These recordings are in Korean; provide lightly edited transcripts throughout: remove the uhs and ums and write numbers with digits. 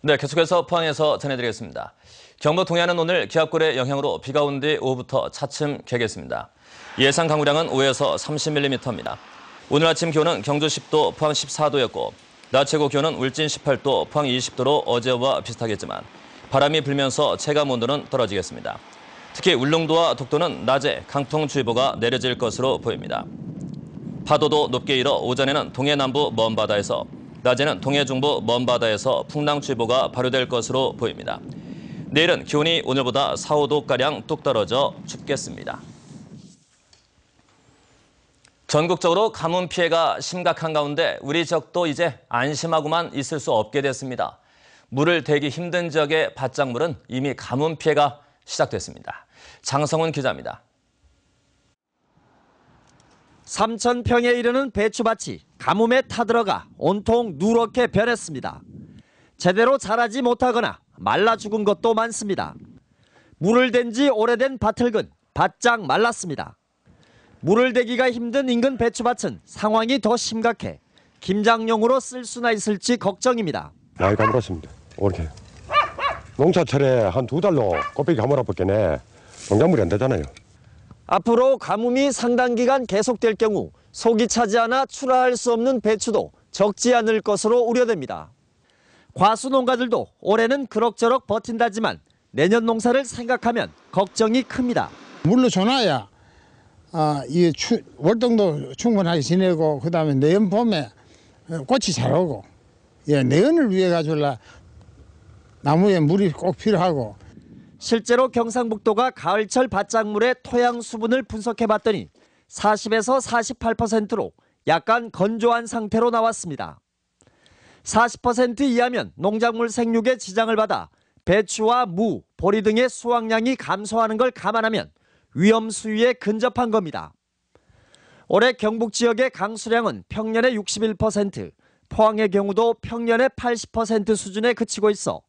네, 계속해서 포항에서 전해드리겠습니다. 경북 동해안은 오늘 기압골의 영향으로 비가 온 뒤 오후부터 차츰 개겠습니다. 예상 강우량은 5에서 30mm입니다. 오늘 아침 기온은 경주 10도, 포항 14도였고 낮 최고 기온은 울진 18도, 포항 20도로 어제와 비슷하겠지만 바람이 불면서 체감 온도는 떨어지겠습니다. 특히 울릉도와 독도는 낮에 강풍주의보가 내려질 것으로 보입니다. 파도도 높게 일어 오전에는 동해 남부 먼바다에서 낮에는 동해 중부 먼바다에서 풍랑주의보가 발효될 것으로 보입니다. 내일은 기온이 오늘보다 4, 5도가량 뚝 떨어져 춥겠습니다. 전국적으로 가뭄 피해가 심각한 가운데 우리 지역도 이제 안심하고만 있을 수 없게 됐습니다. 물을 대기 힘든 지역의 밭작물은 이미 가뭄 피해가 시작됐습니다. 장성훈 기자입니다. 3,000평에 이르는 배추밭이 가뭄에 타들어가 온통 누렇게 변했습니다. 제대로 자라지 못하거나 말라 죽은 것도 많습니다. 물을 댄 지 오래된 밭을 근 바짝 말랐습니다. 물을 대기가 힘든 인근 배추밭은 상황이 더 심각해 김장용으로 쓸 수나 있을지 걱정입니다. 많이 가물었습니다. 이렇게 농사철에 한 2달로 꽃배기 가물어봤겠네. 농작물이 안 되잖아요. 앞으로 가뭄이 상당 기간 계속될 경우 속이 차지 않아 출하할 수 없는 배추도 적지 않을 것으로 우려됩니다. 과수 농가들도 올해는 그럭저럭 버틴다지만 내년 농사를 생각하면 걱정이 큽니다. 물로 줘놔야 이 월동도 충분하게 지내고 그다음에 내년 봄에 꽃이 잘 오고 내년을 위해 가지고 나무에 물이 꼭 필요하고. 실제로 경상북도가 가을철 밭작물의 토양 수분을 분석해봤더니 40에서 48%로 약간 건조한 상태로 나왔습니다. 40% 이하면 농작물 생육에 지장을 받아 배추와 무, 보리 등의 수확량이 감소하는 걸 감안하면 위험 수위에 근접한 겁니다. 올해 경북 지역의 강수량은 평년의 61%, 포항의 경우도 평년의 80% 수준에 그치고 있어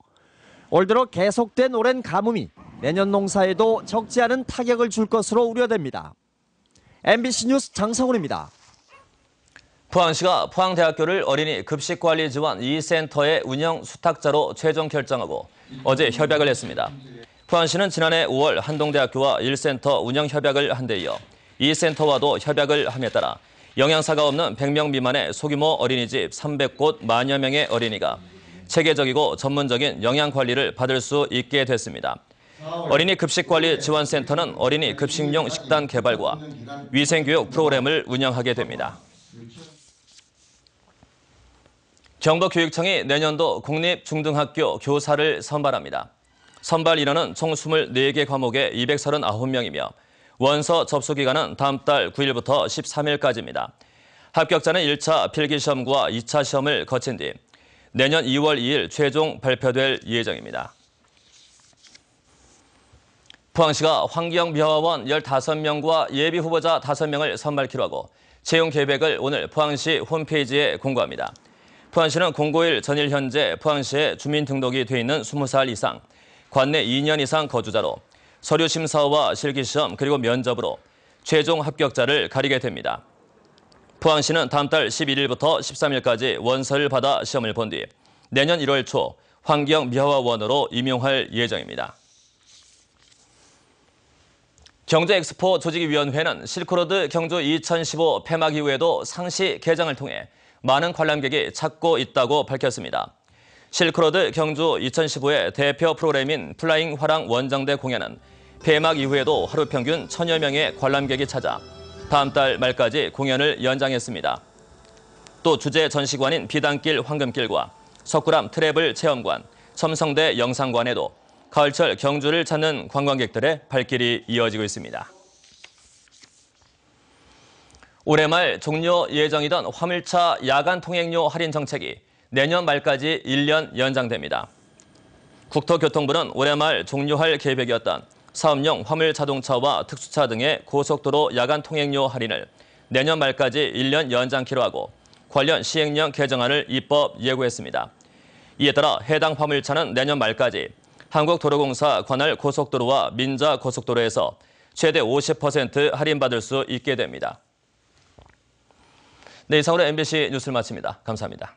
올 들어 계속된 오랜 가뭄이 내년 농사에도 적지 않은 타격을 줄 것으로 우려됩니다. MBC 뉴스 장성훈입니다. 포항시가 포항대학교를 어린이 급식관리 지원 2센터의 운영 수탁자로 최종 결정하고 어제 협약을 했습니다. 포항시는 지난해 5월 한동대학교와 1센터 운영 협약을 한 데 이어 2센터와도 협약을 함에 따라 영양사가 없는 100명 미만의 소규모 어린이집 300곳 만여 명의 어린이가 체계적이고 전문적인 영양관리를 받을 수 있게 됐습니다. 어린이 급식관리 지원센터는 어린이 급식용 식단 개발과 위생교육 프로그램을 운영하게 됩니다. 경북교육청이 내년도 공립중등학교 교사를 선발합니다. 선발 인원은 총 24개 과목에 239명이며 원서 접수 기간은 다음 달 9일부터 13일까지입니다. 합격자는 1차 필기시험과 2차 시험을 거친 뒤 내년 2월 2일 최종 발표될 예정입니다. 포항시가 환경미화원 15명과 예비후보자 5명을 선발키로 하고 채용 계획을 오늘 포항시 홈페이지에 공고합니다. 포항시는 공고일 전일 현재 포항시에 주민등록이 돼 있는 20살 이상, 관내 2년 이상 거주자로 서류 심사와 실기시험 그리고 면접으로 최종 합격자를 가리게 됩니다. 포항시는 다음 달 11일부터 13일까지 원서를 받아 시험을 본 뒤 내년 1월 초 환경미화원으로 임용할 예정입니다. 경제엑스포 조직위원회는 실크로드 경주 2015 폐막 이후에도 상시 개장을 통해 많은 관람객이 찾고 있다고 밝혔습니다. 실크로드 경주 2015의 대표 프로그램인 플라잉 화랑 원정대 공연은 폐막 이후에도 하루 평균 1000여 명의 관람객이 찾아 다음 달 말까지 공연을 연장했습니다. 또 주제 전시관인 비단길 황금길과 석굴암 트래블 체험관, 첨성대 영상관에도 가을철 경주를 찾는 관광객들의 발길이 이어지고 있습니다. 올해 말 종료 예정이던 화물차 야간 통행료 할인 정책이 내년 말까지 1년 연장됩니다. 국토교통부는 올해 말 종료할 계획이었던 사업용 화물 자동차와 특수차 등의 고속도로 야간 통행료 할인을 내년 말까지 1년 연장키로 하고 관련 시행령 개정안을 입법 예고했습니다. 이에 따라 해당 화물차는 내년 말까지 한국도로공사 관할 고속도로와 민자고속도로에서 최대 50% 할인받을 수 있게 됩니다. 네, 이상으로 MBC 뉴스를 마칩니다. 감사합니다.